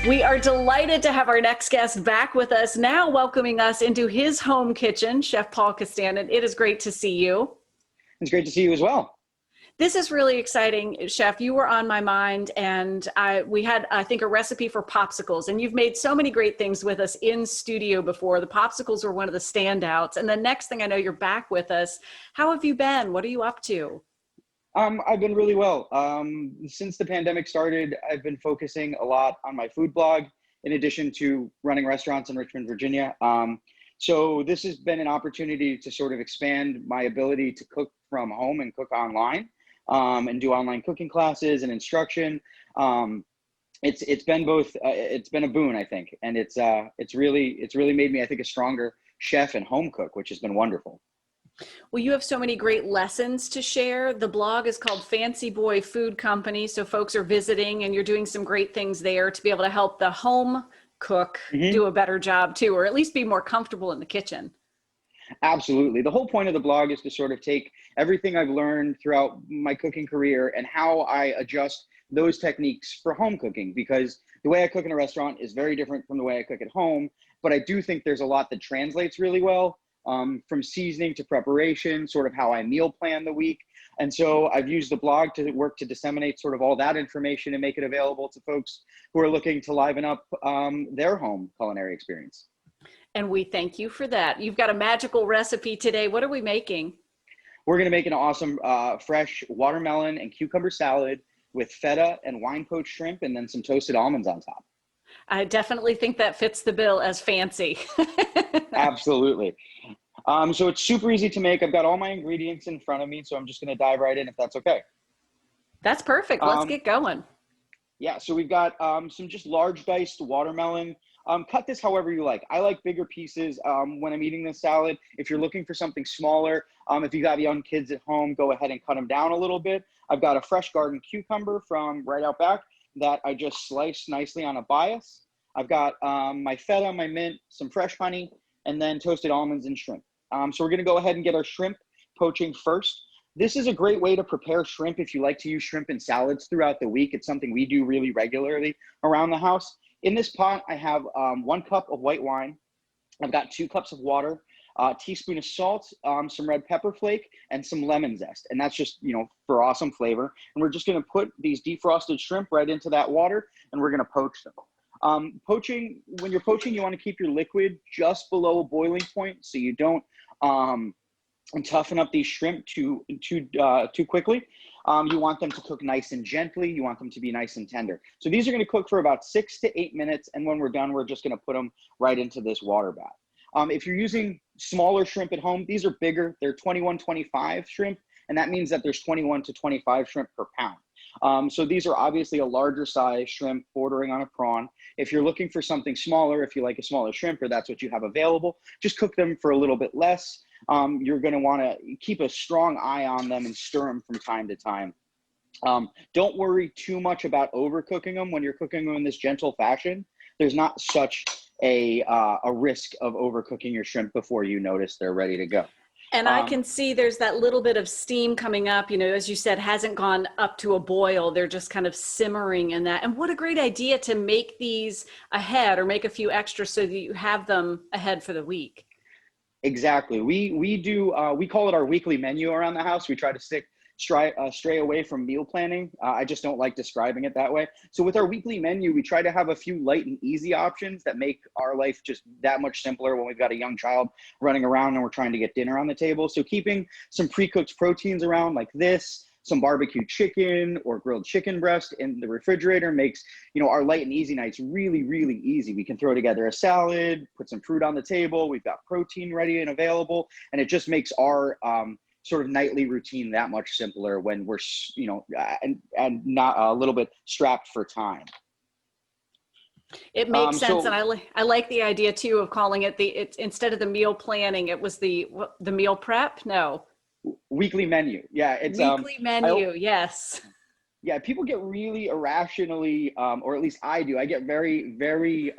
We are delighted to have our next guest back with us now, welcoming us into his home kitchen, Chef Paul Kostandin. It is great to see you. It's great to see you as well. This is really exciting, Chef. You were on my mind, and we had, I think, a recipe for popsicles, and you've made so many great things with us in studio before. The popsicles were one of the standouts, and the next thing I know, you're back with us. How have you been? What are you up to? I've been really well. Since the pandemic started, I've been focusing a lot on my food blog, in addition to running restaurants in Richmond, Virginia. So this has been an opportunity to sort of expand my ability to cook from home and cook online, and do online cooking classes and instruction. It's been both. It's been a boon, I think, and it's really made me, I think, a stronger chef and home cook, which has been wonderful. Well, you have so many great lessons to share. The blog is called Fancy Boy Food Company, so folks are visiting, and you're doing some great things there to be able to help the home cook do a better job too, or at least be more comfortable in the kitchen. Absolutely. The whole point of the blog is to sort of take everything I've learned throughout my cooking career and how I adjust those techniques for home cooking, because the way I cook in a restaurant is very different from the way I cook at home. But I do think there's a lot that translates really well, from seasoning to preparation, sort of how I meal plan the week. And so I've used the blog to work to disseminate sort of all that information and make it available to folks who are looking to liven up their home culinary experience. And we thank you for that. You've got a magical recipe today. What are we making? We're going to make an awesome fresh watermelon and cucumber salad with feta and wine poached shrimp, and then some toasted almonds on top. I definitely think that fits the bill as fancy. Absolutely. So it's super easy to make. I've got all my ingredients in front of me, so I'm just going to dive right in if that's okay. That's perfect. Let's get going. Yeah, so we've got some just large diced watermelon. Cut this however you like. I like bigger pieces when I'm eating this salad. If you're looking for something smaller, if you got young kids at home, go ahead and cut them down a little bit. I've got a fresh garden cucumber from right out back that I just sliced nicely on a bias. I've got my feta, my mint, some fresh honey, and then toasted almonds and shrimp. So we're gonna go ahead and get our shrimp poaching first. This is a great way to prepare shrimp if you like to use shrimp in salads throughout the week. It's something we do really regularly around the house. In this pot, I have 1 cup of white wine. I've got 2 cups of water, a teaspoon of salt, some red pepper flake, and some lemon zest. And that's just, for awesome flavor. And we're just gonna put these defrosted shrimp right into that water, and we're gonna poach them. When you're poaching, you wanna keep your liquid just below a boiling point so you don't toughen up these shrimp too quickly. You want them to cook nice and gently. You want them to be nice and tender. So these are going to cook for about 6 to 8 minutes. And when we're done, we're just going to put them right into this water bath. If you're using smaller shrimp at home, these are bigger. They're 21-25 shrimp. And that means that there's 21 to 25 shrimp per pound. So these are obviously a larger size shrimp bordering on a prawn. If you're looking for something smaller, if you like a smaller shrimp or that's what you have available, just cook them for a little bit less. You're going to want to keep a strong eye on them and stir them from time to time. Don't worry too much about overcooking them when you're cooking them in this gentle fashion. There's not such a risk of overcooking your shrimp before you notice they're ready to go. And I can see there's that little bit of steam coming up, as you said, hasn't gone up to a boil. They're just kind of simmering in that. And what a great idea to make these ahead or make a few extra so that you have them ahead for the week. Exactly. We call it our weekly menu around the house. We try to stray away from meal planning. I just don't like describing it that way. So with our weekly menu, we try to have a few light and easy options that make our life just that much simpler when we've got a young child running around and we're trying to get dinner on the table. So keeping some pre-cooked proteins around like this, some barbecue chicken or grilled chicken breast in the refrigerator makes, our light and easy nights really, really easy. We can throw together a salad, put some fruit on the table. We've got protein ready and available, and it just makes our sort of nightly routine that much simpler when we're, and not a little bit strapped for time. It makes sense, and I like the idea too of calling it instead of the meal planning, it was the meal prep. No. Weekly menu. Yeah. It's weekly menu. Yes. Yeah. People get really irrationally, or at least I do. I get very, very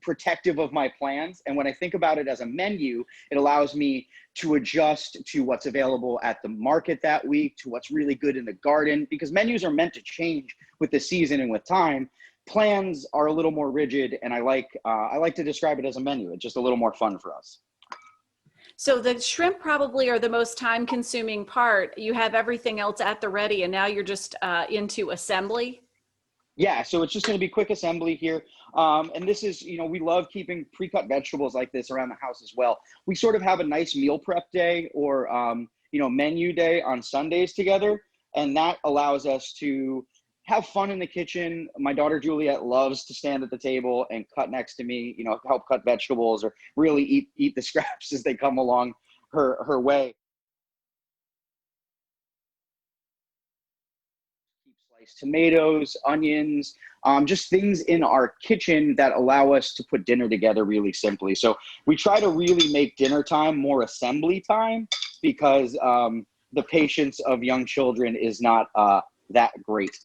protective of my plans. And when I think about it as a menu, it allows me to adjust to what's available at the market that week, to what's really good in the garden, because menus are meant to change with the season and with time. plans are a little more rigid, and I like to describe it as a menu. It's just a little more fun for us. So the shrimp probably are the most time consuming part. You have everything else at the ready, and now you're just into assembly. Yeah, so it's just going to be quick assembly here. And this is, we love keeping pre-cut vegetables like this around the house as well. We sort of have a nice meal prep day or, menu day on Sundays together. And that allows us to have fun in the kitchen. My daughter Juliet loves to stand at the table and cut next to me, help cut vegetables or really eat the scraps as they come along her way. Sliced tomatoes, onions, just things in our kitchen that allow us to put dinner together really simply. So we try to really make dinner time more assembly time because the patience of young children is not that great.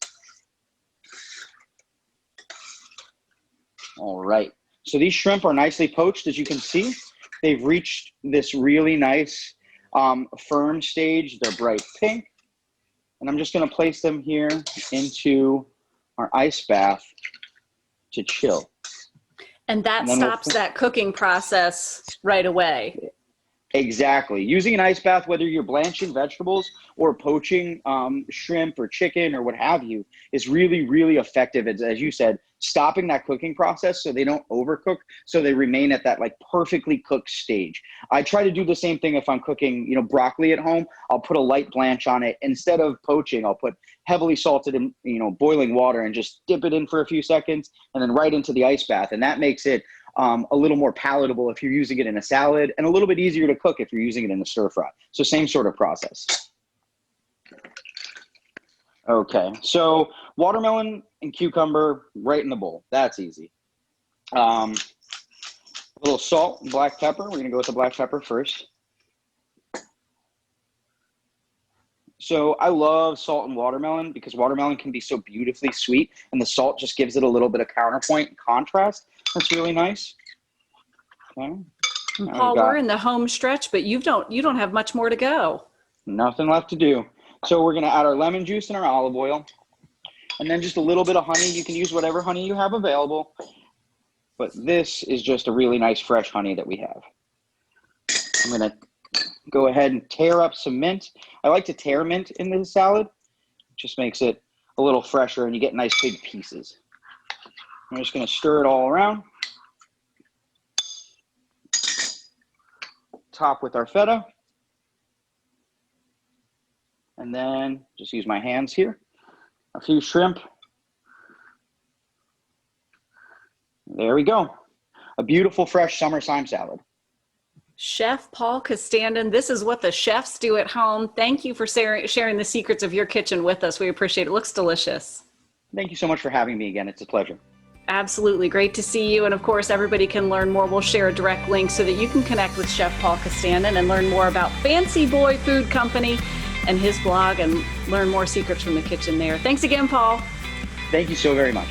All right, so these shrimp are nicely poached. As you can see, they've reached this really nice firm stage. They're bright pink. And I'm just going to place them here into our ice bath to chill. And that stops that cooking process right away. Exactly. Using an ice bath, whether you're blanching vegetables or poaching shrimp or chicken or what have you, is really, really effective. As you said, stopping that cooking process so they don't overcook, so they remain at that like perfectly cooked stage. I try to do the same thing if I'm cooking, broccoli at home. I'll put a light blanch on it. Instead of poaching, I'll put heavily salted and boiling water and just dip it in for a few seconds and then right into the ice bath. And that makes it a little more palatable if you're using it in a salad, and a little bit easier to cook if you're using it in a stir fry. So same sort of process. Okay, so watermelon and cucumber right in the bowl. That's easy. A little salt and black pepper. We're gonna go with the black pepper first. So I love salt and watermelon because watermelon can be so beautifully sweet, and the salt just gives it a little bit of counterpoint and contrast. That's really nice. Okay. Paul, we're in the home stretch, but you don't have much more to go. Nothing left to do. So we're going to add our lemon juice and our olive oil, and then just a little bit of honey. You can use whatever honey you have available, but this is just a really nice fresh honey that we have. I'm going to go ahead and tear up some mint. I like to tear mint in the salad. It just makes it a little fresher, and you get nice big pieces. I'm just going to stir it all around. Top with our feta. And then just use my hands here. A few shrimp. There we go. A beautiful fresh summertime salad. Chef Paul Kostandin, this is what the chefs do at home. Thank you for sharing the secrets of your kitchen with us. We appreciate it. It looks delicious. Thank you so much for having me again. It's a pleasure. Absolutely. Great to see you. And of course, everybody can learn more. We'll share a direct link so that you can connect with Chef Paul Kostandin and learn more about Fancy Boy Food Company and his blog and learn more secrets from the kitchen there. Thanks again, Paul. Thank you so very much.